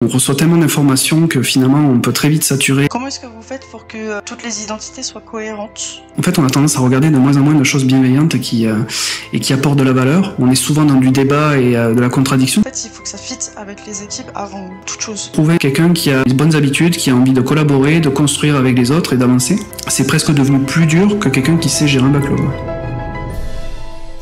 On reçoit tellement d'informations que finalement on peut très vite saturer. Comment est-ce que vous faites pour que toutes les identités soient cohérentes? En fait, on a tendance à regarder de moins en moins de choses bienveillantes et qui apportent de la valeur. On est souvent dans du débat et de la contradiction. En fait, il faut que ça fitte avec les équipes avant toute chose. Trouver quelqu'un qui a des bonnes habitudes, qui a envie de collaborer, de construire avec les autres et d'avancer, c'est presque devenu plus dur que quelqu'un qui sait gérer un backlog.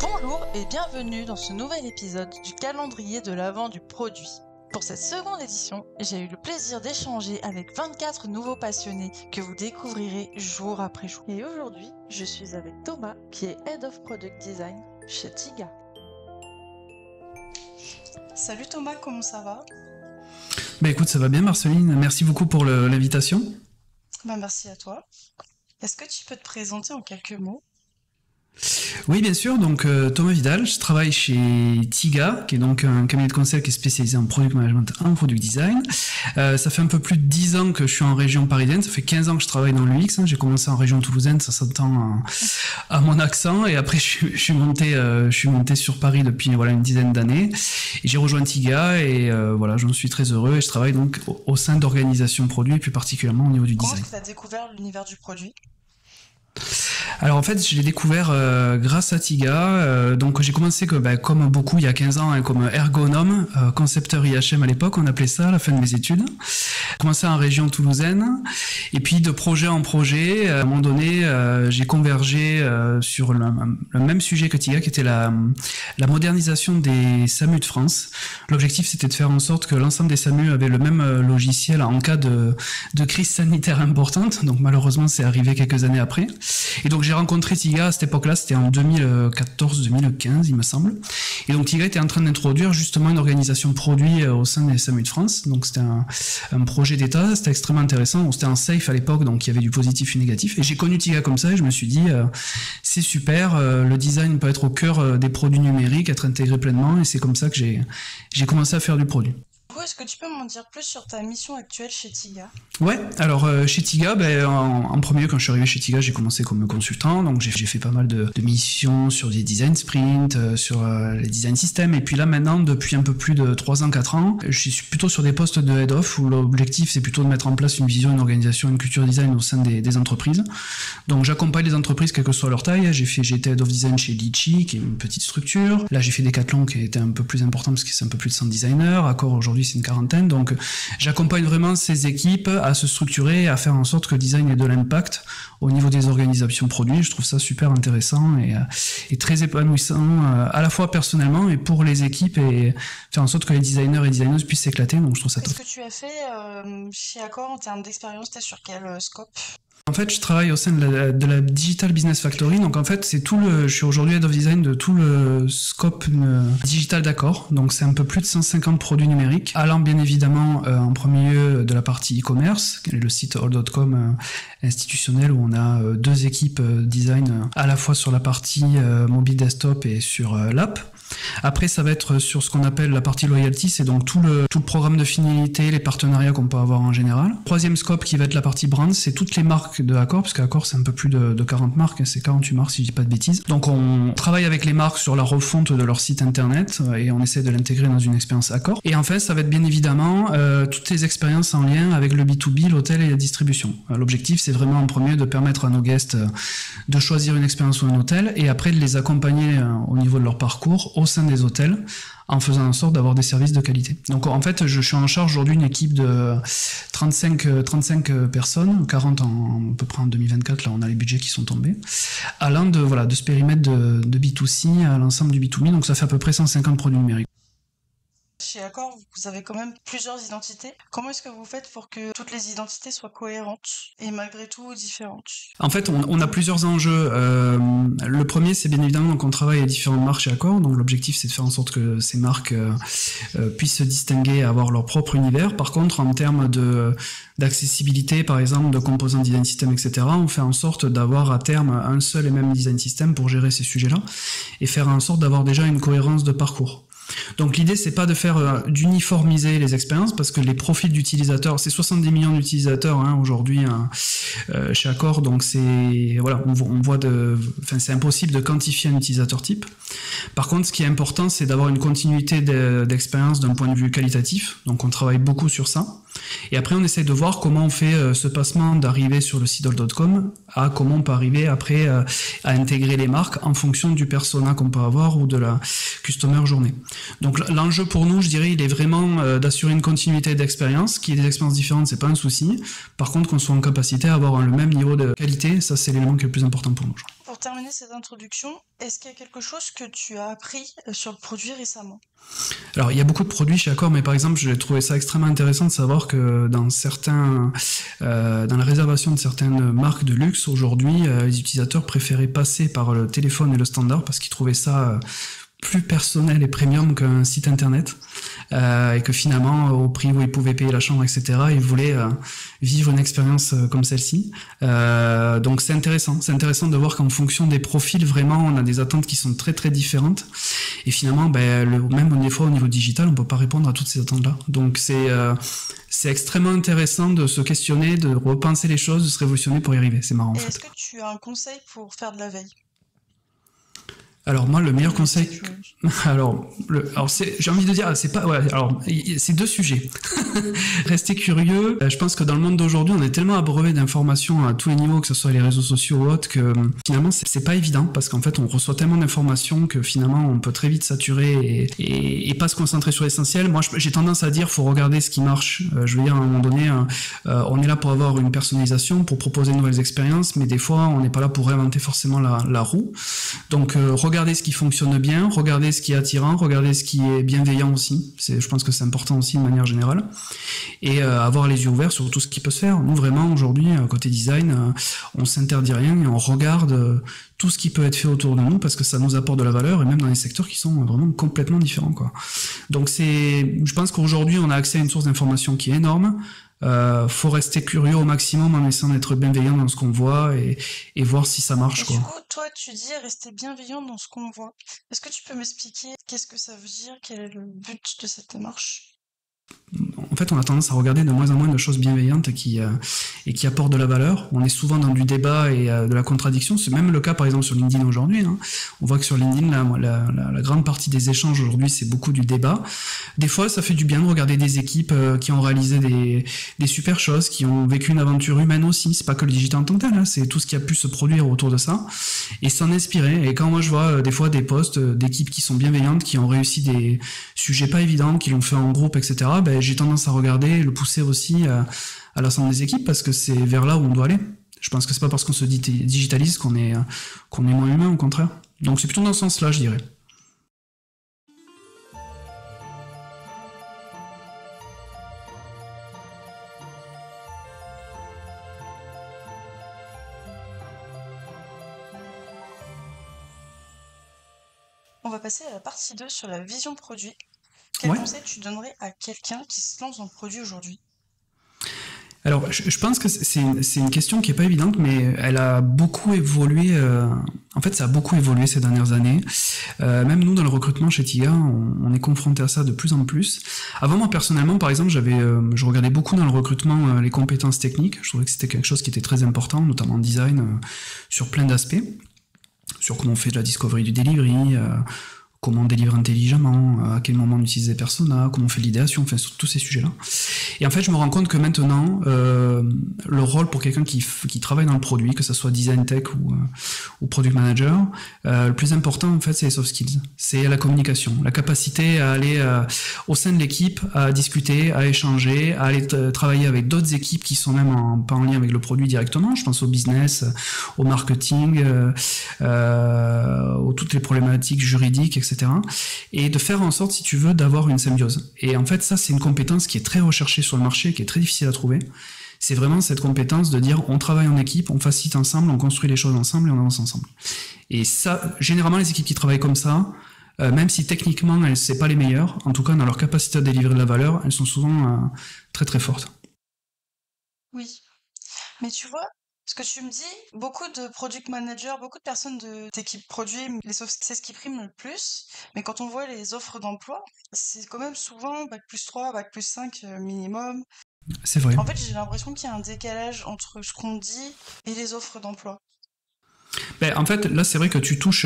Bonjour et bienvenue dans ce nouvel épisode du calendrier de l'Avent du produit. Pour cette seconde édition, j'ai eu le plaisir d'échanger avec 24 nouveaux passionnés que vous découvrirez jour après jour. Et aujourd'hui, je suis avec Thomas, qui est Head of Product Design chez Tiga. Salut Thomas, comment ça va? Écoute, ça va bien Marceline, merci beaucoup pour l'invitation. Merci à toi. Est-ce que tu peux te présenter en quelques mots? Oui, bien sûr. Donc, Thomas Vidal, je travaille chez Tiga, qui est donc un cabinet de conseil qui est spécialisé en product management, en product design. Ça fait un peu plus de 10 ans que je suis en région parisienne. Ça fait 15 ans que je travaille dans l'UX. J'ai commencé en région toulousaine, ça s'entend à mon accent. Et après, je suis monté sur Paris depuis une dizaine d'années. Et j'ai rejoint Tiga et j'en suis très heureux. Et je travaille donc au sein d'organisations produits, et plus particulièrement au niveau du design. Comment est-ce que tu as découvert l'univers du produit ? Alors en fait, je l'ai découvert grâce à Tiga. Donc j'ai commencé comme beaucoup il y a 15 ans, comme ergonome, concepteur IHM à l'époque, on appelait ça à la fin de mes études. J'ai commencé en région toulousaine et puis de projet en projet, à un moment donné, j'ai convergé sur le même sujet que Tiga, qui était la modernisation des SAMU de France. L'objectif, c'était de faire en sorte que l'ensemble des SAMU avaient le même logiciel en cas de crise sanitaire importante. Donc malheureusement, c'est arrivé quelques années après. Et donc j'ai rencontré Tiga à cette époque-là, c'était en 2014-2015 il me semble. Et donc Tiga était en train d'introduire justement une organisation produit au sein des SAMU de France. Donc c'était un projet d'État, c'était extrêmement intéressant. C'était un safe à l'époque, donc il y avait du positif et du négatif. Et j'ai connu Tiga comme ça et je me suis dit c'est super, le design peut être au cœur des produits numériques, être intégré pleinement. Et c'est comme ça que j'ai commencé à faire du produit. Est-ce que tu peux m'en dire plus sur ta mission actuelle chez Tiga? Ouais, alors chez Tiga, en premier, quand je suis arrivé chez Tiga, j'ai commencé comme consultant, donc j'ai fait pas mal de missions sur des design sprints, sur les design systems, et puis là maintenant, depuis un peu plus de 3 ans, 4 ans, je suis plutôt sur des postes de head-off, où l'objectif c'est plutôt de mettre en place une vision, une organisation, une culture design au sein des entreprises. Donc j'accompagne les entreprises, quelle que soit leur taille. J'ai été head of design chez Litchi, qui est une petite structure. Là j'ai fait Decathlon, qui était un peu plus important, parce que c'est un peu plus de 100 designers. Accor aujourd'hui c'est une quarantaine, donc j'accompagne vraiment ces équipes à se structurer, à faire en sorte que le design ait de l'impact au niveau des organisations produits. Je trouve ça super intéressant et très épanouissant, à la fois personnellement et pour les équipes, et faire en sorte que les designers et designeuses puissent s'éclater, donc je trouve ça top. Qu'est-ce que tu as fait chez Accor en termes d'expérience? T'es sur quel scope? En fait, je travaille au sein de la Digital Business Factory. Donc, en fait, je suis aujourd'hui Head of Design de tout le scope digital d'Accor. Donc, c'est un peu plus de 150 produits numériques, allant bien évidemment en premier lieu de la partie e-commerce, le site all.com institutionnel, où on a 2 équipes design à la fois sur la partie mobile desktop et sur l'app. Après, ça va être sur ce qu'on appelle la partie loyalty, c'est donc tout le programme de fidélité, les partenariats qu'on peut avoir en général. Troisième scope qui va être la partie brand, c'est toutes les marques de Accor, parce qu'Accor c'est un peu plus de 40 marques, c'est 48 marques si je dis pas de bêtises. Donc on travaille avec les marques sur la refonte de leur site internet et on essaie de l'intégrer dans une expérience Accor. Et enfin, ça va être bien évidemment toutes les expériences en lien avec le B2B, l'hôtel et la distribution. L'objectif, c'est vraiment en premier de permettre à nos guests de choisir une expérience ou un hôtel, et après de les accompagner au niveau de leur parcours au sein des hôtels, en faisant en sorte d'avoir des services de qualité. Donc en fait, je suis en charge aujourd'hui d'une équipe de 35 personnes, 40 à peu près en 2024, là on a les budgets qui sont tombés, allant de ce périmètre de B2C à l'ensemble du B2B, donc ça fait à peu près 150 produits numériques. Chez Accor, vous avez quand même plusieurs identités. Comment est-ce que vous faites pour que toutes les identités soient cohérentes et malgré tout différentes? En fait, on a plusieurs enjeux. Le premier, c'est bien évidemment qu'on travaille à différentes marques chez Accor. Donc l'objectif, c'est de faire en sorte que ces marques puissent se distinguer et avoir leur propre univers. Par contre, en termes d'accessibilité, par exemple, de composants design system, etc., on fait en sorte d'avoir à terme un seul et même design system pour gérer ces sujets-là et faire en sorte d'avoir déjà une cohérence de parcours. Donc l'idée, c'est pas de faire d'uniformiser les expériences, parce que les profils d'utilisateurs, c'est 70 millions d'utilisateurs aujourd'hui chez Accor, donc c'est voilà, c'est impossible de quantifier un utilisateur type. Par contre, ce qui est important, c'est d'avoir une continuité d'expérience d'un point de vue qualitatif. Donc on travaille beaucoup sur ça. Et après, on essaie de voir comment on fait ce passement d'arriver sur le sidol.com à comment on peut arriver après à intégrer les marques en fonction du persona qu'on peut avoir ou de la customer journée. Donc l'enjeu pour nous, je dirais, il est vraiment d'assurer une continuité d'expérience. Qu'il y ait des expériences différentes, c'est pas un souci. Par contre, qu'on soit en capacité à avoir le même niveau de qualité, ça c'est l'élément qui est le plus important pour nous. Pour terminer cette introduction, est-ce qu'il y a quelque chose que tu as appris sur le produit récemment ? Alors, il y a beaucoup de produits chez Accor, mais par exemple, j'ai trouvé ça extrêmement intéressant de savoir que dans la réservation de certaines marques de luxe, aujourd'hui, les utilisateurs préféraient passer par le téléphone et le standard parce qu'ils trouvaient ça plus personnel et premium qu'un site internet, et que finalement, au prix où ils pouvaient payer la chambre, etc., ils voulaient vivre une expérience comme celle-ci. Donc c'est intéressant de voir qu'en fonction des profils, vraiment, on a des attentes qui sont très très différentes. Et finalement, même des fois au niveau digital, on peut pas répondre à toutes ces attentes-là. Donc c'est extrêmement intéressant de se questionner, de repenser les choses, de se révolutionner pour y arriver. C'est marrant. Est-ce que tu as un conseil pour faire de la veille ? Alors moi, le meilleur conseil, j'ai envie de dire, c'est deux sujets. Rester curieux. Je pense que dans le monde d'aujourd'hui, on est tellement abreuvé d'informations à tous les niveaux, que ce soit les réseaux sociaux ou autres, que finalement c'est pas évident, parce qu'en fait on reçoit tellement d'informations que finalement on peut très vite saturer et pas se concentrer sur l'essentiel. Moi, j'ai tendance à dire, faut regarder ce qui marche. Je veux dire, à un moment donné, on est là pour avoir une personnalisation, pour proposer de nouvelles expériences, mais des fois on n'est pas là pour réinventer forcément la roue. Donc regardez ce qui fonctionne bien, regardez ce qui est attirant, regardez ce qui est bienveillant aussi. Je pense que c'est important aussi de manière générale. Et avoir les yeux ouverts sur tout ce qui peut se faire. Nous, vraiment, aujourd'hui, côté design, on s'interdit rien et on regarde tout ce qui peut être fait autour de nous parce que ça nous apporte de la valeur, et même dans des secteurs qui sont vraiment complètement différents, quoi. Donc je pense qu'aujourd'hui, on a accès à une source d'information qui est énorme. Faut rester curieux au maximum en essayant d'être bienveillant dans ce qu'on voit et voir si ça marche, quoi. Du coup, toi, tu dis rester bienveillant dans ce qu'on voit. Est-ce que tu peux m'expliquer qu'est-ce que ça veut dire? Quel est le but de cette démarche? En fait, on a tendance à regarder de moins en moins de choses bienveillantes et qui apportent de la valeur. On est souvent dans du débat et de la contradiction. C'est même le cas, par exemple, sur LinkedIn aujourd'hui. On voit que sur LinkedIn, la grande partie des échanges aujourd'hui, c'est beaucoup du débat. Des fois, ça fait du bien de regarder des équipes qui ont réalisé des super choses, qui ont vécu une aventure humaine aussi. C'est pas que le digital en tant que tel, c'est tout ce qui a pu se produire autour de ça et s'en inspirer. Et quand moi, je vois des fois des posts d'équipes qui sont bienveillantes, qui ont réussi des sujets pas évidents, qui l'ont fait en groupe, etc., j'ai tendance à regarder et le pousser aussi à l'ensemble des équipes parce que c'est vers là où on doit aller. Je pense que c'est pas parce qu'on se digitalise qu'on est moins humain, au contraire. Donc c'est plutôt dans ce sens-là, je dirais. On va passer à la partie 2 sur la vision produit. Quel conseil tu donnerais à quelqu'un qui se lance dans le produit aujourd'hui? Alors, je pense que c'est une question qui est pas évidente, mais elle a beaucoup évolué. En fait, ça a beaucoup évolué ces dernières années. Même nous, dans le recrutement chez TIGA, on est confronté à ça de plus en plus. Avant, moi, personnellement, par exemple, je regardais beaucoup dans le recrutement les compétences techniques. Je trouvais que c'était quelque chose qui était très important, notamment en design, sur plein d'aspects. Sur comment on fait de la discovery du delivery, comment on délivre intelligemment, à quel moment on utilise les personas, comment on fait de l'idéation, enfin sur tous ces sujets-là. Et en fait, je me rends compte que maintenant, le rôle pour quelqu'un qui travaille dans le produit, que ce soit design tech ou product manager, le plus important en fait, c'est les soft skills, c'est la communication, la capacité à aller au sein de l'équipe, à discuter, à échanger, à aller travailler avec d'autres équipes qui sont même pas en lien avec le produit directement. Je pense au business, au marketing, aux toutes les problématiques juridiques, etc. Et de faire en sorte, si tu veux, d'avoir une symbiose. Et en fait, ça, c'est une compétence qui est très recherchée sur le marché, qui est très difficile à trouver. C'est vraiment cette compétence de dire, on travaille en équipe, on facilite ensemble, on construit les choses ensemble et on avance ensemble. Et ça, généralement, les équipes qui travaillent comme ça, même si techniquement, elles c'est pas les meilleures, en tout cas, dans leur capacité à délivrer de la valeur, elles sont souvent très très fortes. Oui. Mais tu vois, Ce que tu me dis, beaucoup de product managers, beaucoup de personnes d'équipe produit, c'est ce qui prime le plus. Mais quand on voit les offres d'emploi, c'est quand même souvent bac+3, bac+5 minimum. C'est vrai. En fait, j'ai l'impression qu'il y a un décalage entre ce qu'on dit et les offres d'emploi. En fait, là, c'est vrai que tu touches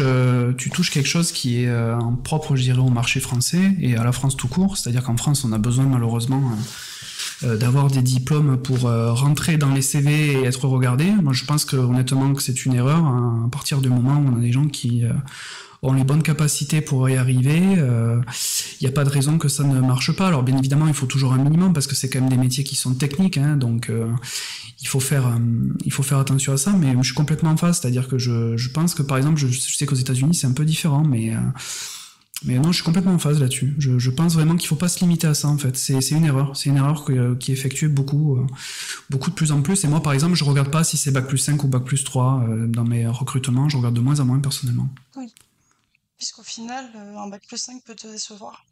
quelque chose qui est en propre, je dirais, au marché français et à la France tout court. C'est-à-dire qu'en France, on a besoin malheureusement d'avoir des diplômes pour rentrer dans les CV et être regardé. Moi, je pense que honnêtement que c'est une erreur hein, à partir du moment où on a des gens qui ont les bonnes capacités pour y arriver. Il n'y a pas de raison que ça ne marche pas. Alors bien évidemment, il faut toujours un minimum parce que c'est quand même des métiers qui sont techniques, hein, donc il faut faire attention à ça. Mais je suis complètement en phase, c'est-à-dire que je pense que par exemple, je sais qu'aux États-Unis c'est un peu différent, mais non, je suis complètement en phase là-dessus. Je pense vraiment qu'il ne faut pas se limiter à ça, en fait. C'est une erreur. C'est une erreur qui est effectuée beaucoup de plus en plus. Et moi, par exemple, je ne regarde pas si c'est bac+5 ou bac+3 dans mes recrutements. Je regarde de moins en moins, personnellement. Oui. Puisqu'au final, un bac+5 peut te décevoir.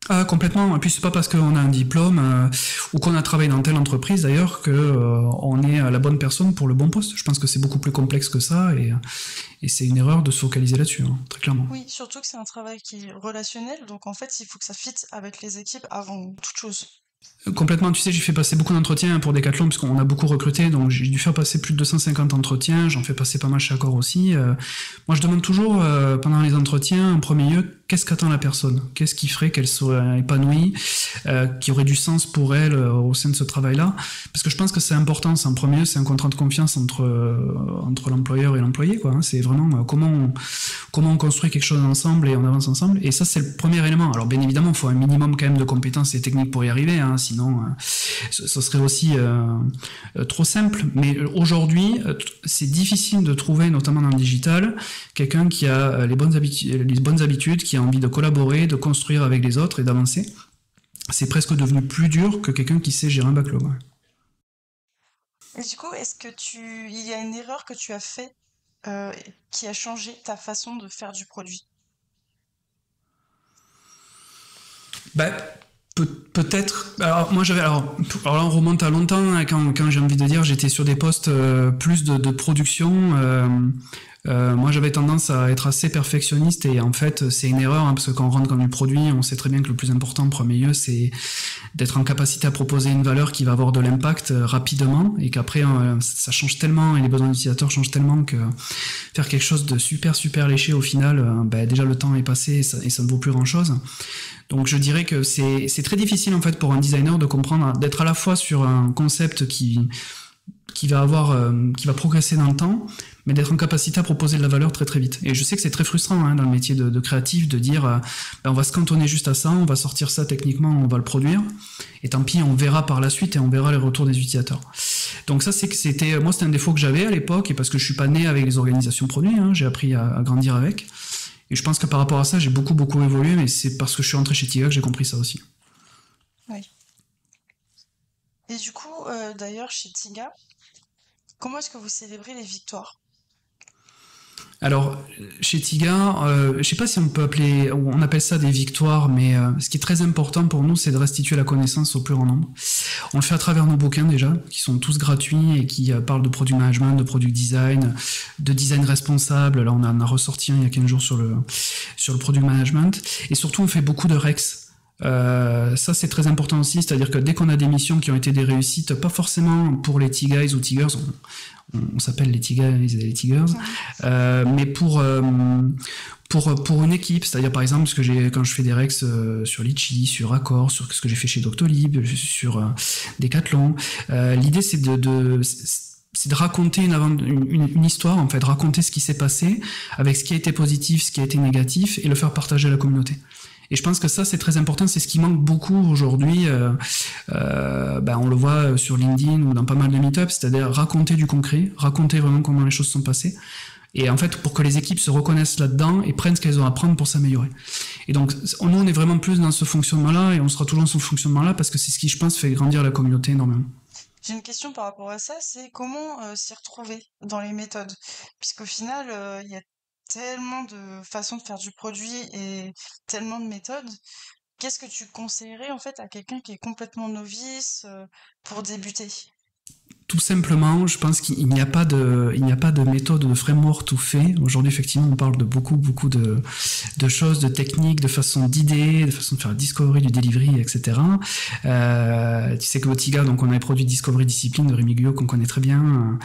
Ah, complètement. Et puis, c'est pas parce qu'on a un diplôme ou qu'on a travaillé dans telle entreprise, d'ailleurs, que on est la bonne personne pour le bon poste. Je pense que c'est beaucoup plus complexe que ça et c'est une erreur de se focaliser là-dessus, hein, très clairement. Oui, surtout que c'est un travail qui est relationnel, donc en fait, il faut que ça fitte avec les équipes avant toute chose. Complètement, tu sais, j'ai fait passer beaucoup d'entretiens pour Decathlon, puisqu'on a beaucoup recruté, donc j'ai dû faire passer plus de 250 entretiens, j'en fais passer pas mal chez Accor aussi. Moi, je demande toujours, pendant les entretiens, en premier lieu, qu'est-ce qu'attend la personne? Qu'est-ce qui ferait qu'elle soit épanouie, qui aurait du sens pour elle au sein de ce travail-là? Parce que je pense que c'est important, c'est en premier lieu, c'est un contrat de confiance entre l'employeur et l'employé, quoi. Hein. C'est vraiment comment on construit quelque chose ensemble et on avance ensemble. Et ça, c'est le premier élément. Alors, bien évidemment, il faut un minimum quand même de compétences et techniques pour y arriver, hein, sinon, ce serait aussi trop simple. Mais aujourd'hui, c'est difficile de trouver, notamment dans le digital, quelqu'un qui a les bonnes habitudes, qui a envie de collaborer, de construire avec les autres et d'avancer. C'est presque devenu plus dur que quelqu'un qui sait gérer un backlog. Ouais. Et du coup, il y a une erreur que tu as fait euh, qui a changé ta façon de faire du produit? Bah, peut-être. Alors moi j'avais. Alors là on remonte à longtemps hein, quand j'ai envie de dire j'étais sur des postes plus de production. Moi j'avais tendance à être assez perfectionniste et en fait c'est une erreur hein, parce que quand on rentre dans du produit, on sait très bien que le plus important en premier lieu c'est d'être en capacité à proposer une valeur qui va avoir de l'impact rapidement et qu'après ça change tellement et les besoins d'utilisateurs changent tellement que faire quelque chose de super léché au final, déjà le temps est passé et ça ne vaut plus grand chose. Donc je dirais que c'est très difficile en fait pour un designer de comprendre, d'être à la fois sur un concept qui va progresser dans le temps, mais d'être en capacité à proposer de la valeur très vite. Et je sais que c'est très frustrant hein, dans le métier de créatif de dire on va se cantonner juste à ça, on va sortir ça techniquement, on va le produire, et tant pis, on verra par la suite et on verra les retours des utilisateurs. Donc ça, c'était un défaut que j'avais à l'époque, et parce que je suis pas né avec les organisations produits, hein, j'ai appris à grandir avec. Et je pense que par rapport à ça, j'ai beaucoup évolué, mais c'est parce que je suis rentré chez Tiga que j'ai compris ça aussi. Oui. Et du coup, d'ailleurs, chez Tiga, comment est-ce que vous célébrez les victoires? Alors, chez Tiga, je sais pas si on appelle ça des victoires, mais ce qui est très important pour nous, c'est de restituer la connaissance au plus grand nombre. On le fait à travers nos bouquins déjà, qui sont tous gratuits et qui parlent de product management, de product design, de design responsable. Là, on en a ressorti un il y a 15 jours sur le product management. Et surtout, on fait beaucoup de Rex. Ça c'est très important aussi, c'est-à-dire que dès qu'on a des missions qui ont été des réussites, pas forcément pour les T-Guys ou Tigers, on s'appelle les T-Guys et les Tigers, mais pour une équipe, c'est-à-dire par exemple quand je fais des Rex sur Litchi, sur Accor, sur ce que j'ai fait chez Doctolib, sur Decathlon, l'idée c'est de raconter une histoire, en fait, raconter ce qui s'est passé, avec ce qui a été positif, ce qui a été négatif, et le faire partager à la communauté. Et je pense que ça, c'est très important, c'est ce qui manque beaucoup aujourd'hui. On le voit sur LinkedIn ou dans pas mal de meet-ups, c'est-à-dire raconter du concret, raconter vraiment comment les choses sont passées. Et en fait, pour que les équipes se reconnaissent là-dedans et prennent ce qu'elles ont à prendre pour s'améliorer. Et donc, nous, on est vraiment plus dans ce fonctionnement-là et on sera toujours dans ce fonctionnement-là parce que c'est ce qui, je pense, fait grandir la communauté énormément. J'ai une question par rapport à ça, c'est comment s'y retrouver dans les méthodes? Puisqu'au final, il y a tellement de façons de faire du produit et tellement de méthodes. Qu'est-ce que tu conseillerais en fait à quelqu'un qui est complètement novice pour débuter? Tout simplement, je pense qu'il n'y a pas de méthode, de framework tout fait. Aujourd'hui, effectivement, on parle de beaucoup de choses, de techniques, de façon d'idées, de façon de faire discovery, du delivery, etc. Tu sais que Botiga, donc on a les produits Discovery Discipline de Rémi Guyot qu'on connaît très bien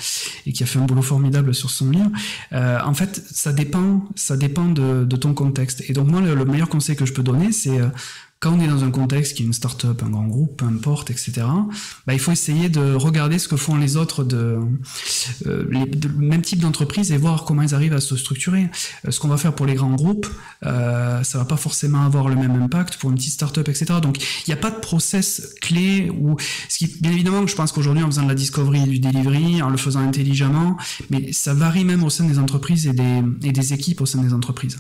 et qui a fait un boulot formidable sur son livre. En fait, ça dépend de ton contexte. Et donc moi, le meilleur conseil que je peux donner, c'est quand on est dans un contexte qui est une start-up, un grand groupe, peu importe, etc., il faut essayer de regarder ce que font les autres de même type d'entreprise et voir comment ils arrivent à se structurer. Ce qu'on va faire pour les grands groupes, ça va pas forcément avoir le même impact pour une petite start-up, etc. Donc, il n'y a pas de process clé ou bien évidemment, je pense qu'aujourd'hui, en faisant de la discovery et du delivery, en le faisant intelligemment, mais ça varie même au sein des entreprises et des équipes au sein des entreprises.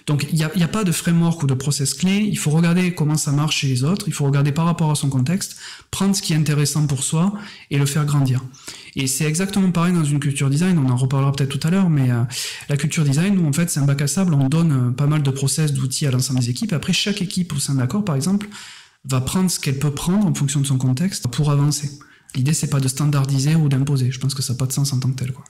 Donc, il n'y a pas de framework ou de process clé. Il faut regarder comment ça marche chez les autres. Il faut regarder par rapport à son contexte, prendre ce qui est intéressant pour soi et le faire grandir. Et c'est exactement pareil dans une culture design. On en reparlera peut-être tout à l'heure, mais la culture design, où en fait, c'est un bac à sable. On donne pas mal de process, d'outils à l'ensemble des équipes. Après, chaque équipe au sein de l'accord, par exemple, va prendre ce qu'elle peut prendre en fonction de son contexte pour avancer. L'idée, c'est pas de standardiser ou d'imposer. Je pense que ça n'a pas de sens en tant que tel, quoi.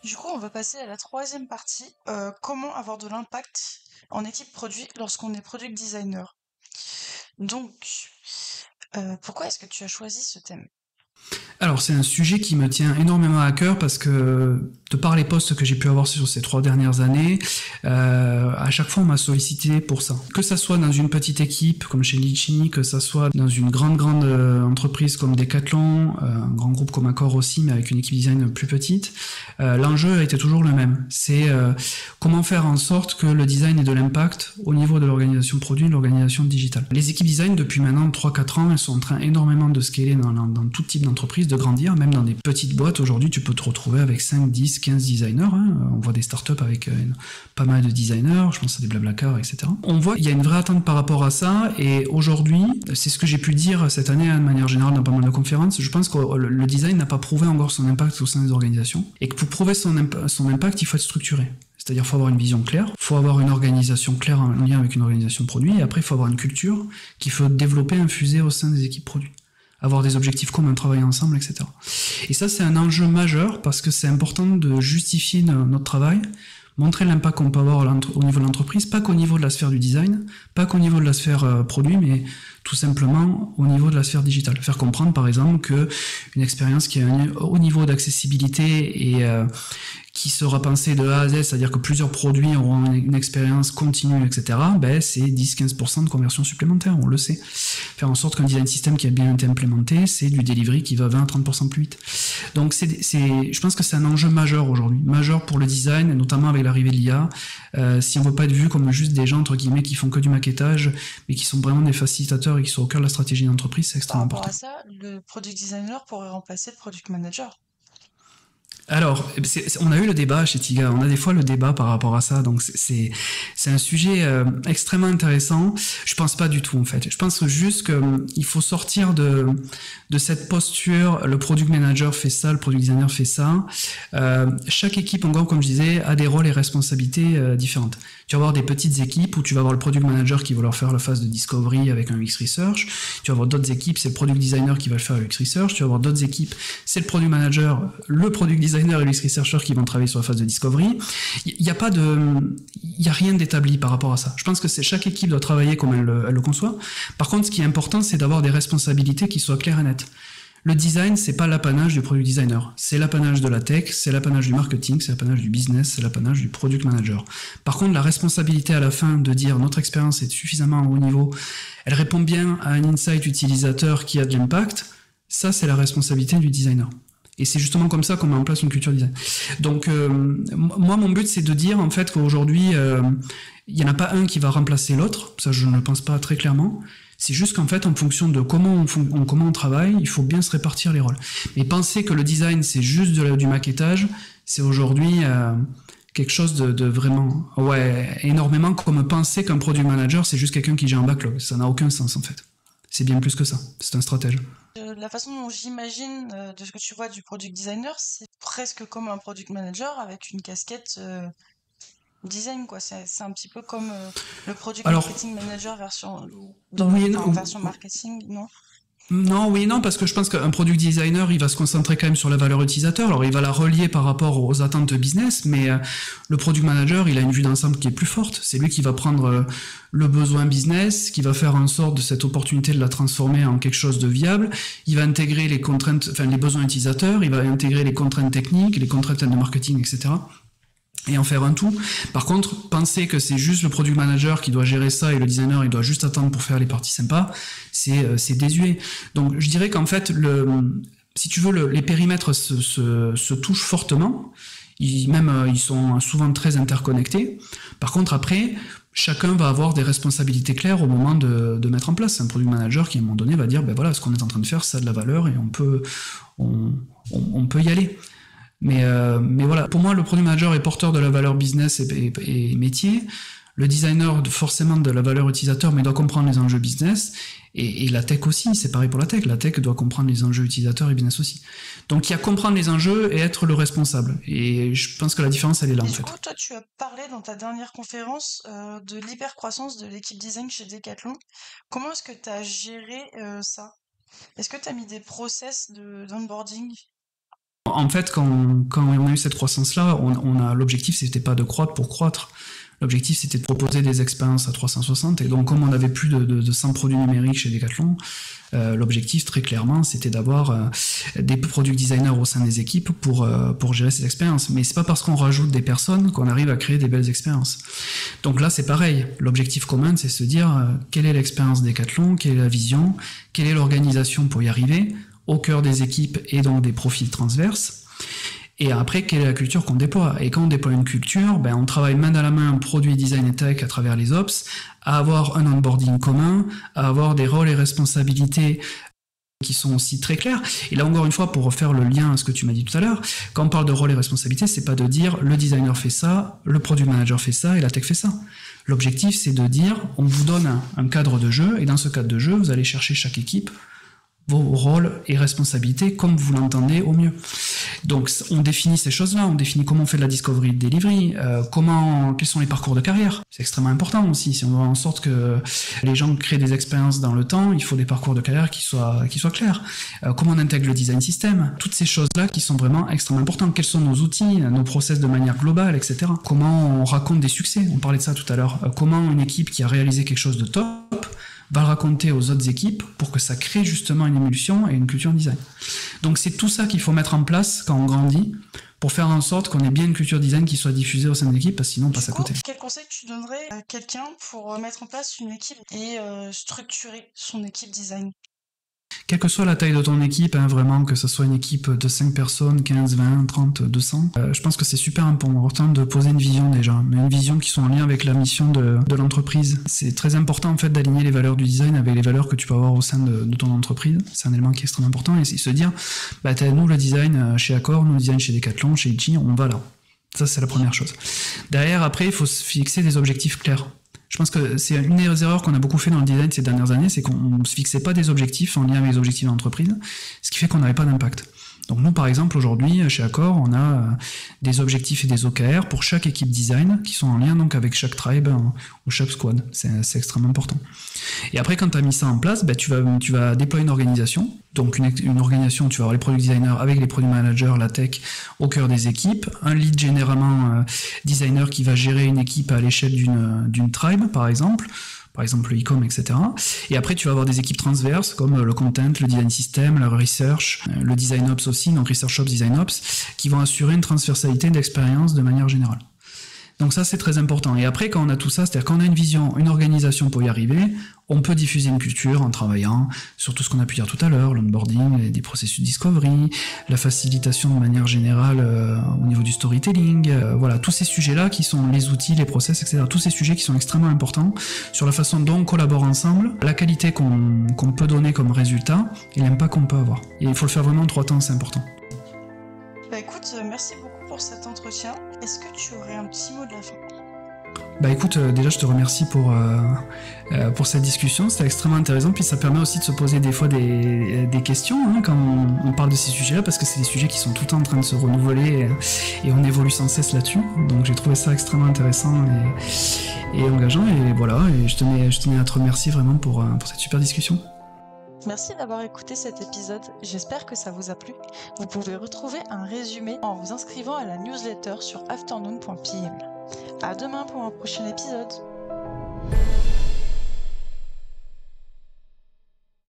Du coup, on va passer à la troisième partie, comment avoir de l'impact en équipe produit lorsqu'on est product designer. Donc, pourquoi est-ce que tu as choisi ce thème ? Alors, c'est un sujet qui me tient énormément à cœur parce que, de par les postes que j'ai pu avoir sur ces 3 dernières années, à chaque fois, on m'a sollicité pour ça. Que ça soit dans une petite équipe comme chez Litchi, que ça soit dans une grande entreprise comme Decathlon, un grand groupe comme Accor aussi, mais avec une équipe design plus petite, l'enjeu était toujours le même. C'est comment faire en sorte que le design ait de l'impact au niveau de l'organisation produit, de l'organisation digitale. Les équipes design, depuis maintenant 3-4 ans, elles sont en train énormément de scaler dans tout type d'entreprise, de grandir, même dans des petites boîtes. Aujourd'hui, tu peux te retrouver avec 5, 10, 15 designers. On voit des startups avec pas mal de designers, je pense à des Blablacar, etc. On voit qu'il y a une vraie attente par rapport à ça, et aujourd'hui, c'est ce que j'ai pu dire cette année, de manière générale, dans pas mal de conférences, je pense que le design n'a pas prouvé encore son impact au sein des organisations, et que pour prouver son impact, il faut être structuré. C'est-à-dire qu'il faut avoir une vision claire, il faut avoir une organisation claire en lien avec une organisation produit, et après, il faut avoir une culture qu'il faut développer, infuser au sein des équipes produits. Avoir des objectifs communs, travailler ensemble, etc. Et ça, c'est un enjeu majeur parce que c'est important de justifier notre travail, montrer l'impact qu'on peut avoir au niveau de l'entreprise, pas qu'au niveau de la sphère du design, pas qu'au niveau de la sphère produit, mais tout simplement au niveau de la sphère digitale. Faire comprendre, par exemple, que une expérience qui est au niveau d'accessibilité et qui sera pensée de A à Z, c'est-à-dire que plusieurs produits auront une expérience continue, etc., c'est 10-15% de conversion supplémentaire, on le sait. Faire en sorte qu'un design system qui a bien été implémenté, c'est du delivery qui va 20-30% plus vite. Donc je pense que c'est un enjeu majeur aujourd'hui, majeur pour le design, notamment avec l'arrivée de l'IA. Si on veut pas être vu comme juste des gens, entre guillemets, qui font que du maquettage, mais qui sont vraiment des facilitateurs et qui sont au cœur de la stratégie d'entreprise, c'est extrêmement important. Par rapport à ça, le product designer pourrait remplacer le product manager. Alors, on a eu le débat chez Tiga, on a des fois le débat par rapport à ça, donc c'est un sujet extrêmement intéressant. Je pense pas du tout en fait. Je pense juste qu'il faut sortir de cette posture. Le product manager fait ça, le product designer fait ça. Chaque équipe, encore comme je disais, a des rôles et responsabilités différentes. Tu vas avoir des petites équipes où tu vas avoir le product manager qui va leur faire la phase de discovery avec un UX research. Tu vas avoir d'autres équipes, c'est le product designer qui va le faire UX research. Tu vas avoir d'autres équipes, c'est le product manager, le product designer et l'UX researcher qui vont travailler sur la phase de discovery. Il y a rien d'établi par rapport à ça. Je pense que chaque équipe doit travailler comme elle le conçoit. Par contre, ce qui est important, c'est d'avoir des responsabilités qui soient claires et nettes. Le design, c'est pas l'apanage du product designer. C'est l'apanage de la tech, c'est l'apanage du marketing, c'est l'apanage du business, c'est l'apanage du product manager. Par contre, la responsabilité à la fin de dire notre expérience est suffisamment haut niveau, elle répond bien à un insight utilisateur qui a de l'impact, ça, c'est la responsabilité du designer. Et c'est justement comme ça qu'on met en place une culture design. Donc, moi, mon but, c'est de dire, en fait, qu'aujourd'hui, il n'y en a pas un qui va remplacer l'autre. Ça, je ne le pense pas très clairement. C'est juste qu'en fait, en fonction de comment on travaille, il faut bien se répartir les rôles. Mais penser que le design, c'est juste du maquettage, c'est aujourd'hui quelque chose de vraiment... Ouais, énormément comme penser qu'un product manager, c'est juste quelqu'un qui gère un backlog. Ça n'a aucun sens, en fait. C'est bien plus que ça. C'est un stratège. La façon dont j'imagine de ce que tu vois du product designer, c'est presque comme un product manager avec une casquette design, quoi. C'est un petit peu comme le product marketing manager version version marketing, non? Non, oui, non, parce que je pense qu'un product designer, il va se concentrer quand même sur la valeur utilisateur. Alors, il va la relier par rapport aux attentes de business, mais le product manager, il a une vue d'ensemble qui est plus forte. C'est lui qui va prendre le besoin business, qui va faire en sorte de cette opportunité de la transformer en quelque chose de viable. Il va intégrer les contraintes, enfin, les besoins utilisateurs, il va intégrer les contraintes techniques, les contraintes de marketing, etc. Et en faire un tout. Par contre, penser que c'est juste le product manager qui doit gérer ça et le designer il doit juste attendre pour faire les parties sympas, c'est désuet. Donc je dirais qu'en fait, si tu veux, les périmètres se touchent fortement. Ils sont souvent très interconnectés. Par contre, après, chacun va avoir des responsabilités claires au moment de mettre en place. C'est un product manager qui, à un moment donné, va dire, ben voilà, ce qu'on est en train de faire, ça a de la valeur et on peut y aller. Mais voilà, pour moi, le product manager est porteur de la valeur business et métier. Le designer, forcément, de la valeur utilisateur, mais doit comprendre les enjeux business. Et la tech aussi, c'est pareil pour la tech. La tech doit comprendre les enjeux utilisateurs et business aussi. Donc, il y a comprendre les enjeux et être le responsable. Et je pense que la différence, elle est là, en fait. Du coup, toi, tu as parlé dans ta dernière conférence de l'hypercroissance de l'équipe design chez Decathlon. Comment est-ce que tu as géré ça? Est-ce que tu as mis des process d'onboarding? En fait, quand on a eu cette croissance-là, l'objectif, c'était pas de croître pour croître. L'objectif, c'était de proposer des expériences à 360. Et donc, comme on avait plus de 100 produits numériques chez Decathlon, l'objectif, très clairement, c'était d'avoir des product designers au sein des équipes pour gérer ces expériences. Mais c'est pas parce qu'on rajoute des personnes qu'on arrive à créer des belles expériences. Donc là, c'est pareil. L'objectif commun, c'est se dire quelle est l'expérience Decathlon, quelle est la vision, quelle est l'organisation pour y arriver, au cœur des équipes et donc des profils transverses. Et après, quelle est la culture qu'on déploie? Et quand on déploie une culture, on travaille main dans la main produit, design et tech à travers les ops, à avoir un onboarding commun, à avoir des rôles et responsabilités qui sont aussi très clairs. Et là, encore une fois, pour refaire le lien à ce que tu m'as dit tout à l'heure, quand on parle de rôles et responsabilités, c'est pas de dire le designer fait ça, le product manager fait ça et la tech fait ça. L'objectif, c'est de dire, on vous donne un cadre de jeu, et dans ce cadre de jeu, vous allez chercher chaque équipe vos rôles et responsabilités comme vous l'entendez au mieux. Donc on définit ces choses-là, on définit comment on fait de la discovery de delivery, quels sont les parcours de carrière. C'est extrêmement important aussi. Si on veut en sorte que les gens créent des expériences dans le temps, il faut des parcours de carrière qui soient clairs. Comment on intègre le design system, toutes ces choses-là qui sont vraiment extrêmement importantes. Quels sont nos outils, nos process de manière globale, etc. Comment on raconte des succès, on parlait de ça tout à l'heure. Comment une équipe qui a réalisé quelque chose de top va le raconter aux autres équipes pour que ça crée justement une émulsion et une culture design. Donc c'est tout ça qu'il faut mettre en place quand on grandit pour faire en sorte qu'on ait bien une culture design qui soit diffusée au sein de l'équipe, parce que sinon on passe à côté. Quel conseil tu donnerais à quelqu'un pour mettre en place une équipe et structurer son équipe design? Quelle que soit la taille de ton équipe, vraiment, que ce soit une équipe de 5 personnes, 15, 20, 30, 200, je pense que c'est super important de poser une vision déjà, mais une vision qui soit en lien avec la mission de l'entreprise. C'est très important en fait d'aligner les valeurs du design avec les valeurs que tu peux avoir au sein de ton entreprise. C'est un élément qui est extrêmement important, et se dire, nous le design chez Accor, nous le design chez Decathlon, chez Ichi, on va là. Ça c'est la première chose. Derrière, après, il faut se fixer des objectifs clairs. Je pense que c'est une des erreurs qu'on a beaucoup fait dans le design ces dernières années, c'est qu'on ne se fixait pas des objectifs en lien avec les objectifs d'entreprise, ce qui fait qu'on n'avait pas d'impact. Donc nous, par exemple, aujourd'hui, chez Accor, on a des objectifs et des OKR pour chaque équipe design qui sont en lien donc avec chaque tribe ou chaque squad. C'est extrêmement important. Et après, quand tu as mis ça en place, tu vas déployer une organisation. Donc une organisation où tu vas avoir les product designers avec les product managers, la tech au cœur des équipes. Un lead généralement designer qui va gérer une équipe à l'échelle d'une tribe, par exemple le e-com, etc. Et après, tu vas avoir des équipes transverses comme le content, le design system, le research, le design ops aussi, donc research ops, design ops, qui vont assurer une transversalité d'expérience de manière générale. Donc ça, c'est très important. Et après, quand on a tout ça, c'est-à-dire quand on a une vision, une organisation pour y arriver, on peut diffuser une culture en travaillant sur tout ce qu'on a pu dire tout à l'heure, l'onboarding, des processus discovery, la facilitation de manière générale au niveau du storytelling, voilà, tous ces sujets-là qui sont les outils, les process, etc. Tous ces sujets qui sont extrêmement importants sur la façon dont on collabore ensemble, la qualité qu'on peut donner comme résultat et l'impact qu'on peut avoir. Et il faut le faire vraiment en 3 temps, c'est important. Écoute, merci beaucoup pour cet entretien. Est-ce que tu aurais un petit mot de la fin? Bah écoute, déjà je te remercie pour cette discussion, c'était extrêmement intéressant, puis ça permet aussi de se poser des fois des questions hein, quand on parle de ces sujets-là, parce que c'est des sujets qui sont tout le temps en train de se renouveler et on évolue sans cesse là-dessus, donc j'ai trouvé ça extrêmement intéressant et engageant, et voilà, et je tenais à te remercier vraiment pour cette super discussion. Merci d'avoir écouté cet épisode, j'espère que ça vous a plu. Vous pouvez retrouver un résumé en vous inscrivant à la newsletter sur afternoon.pm. À demain pour un prochain épisode.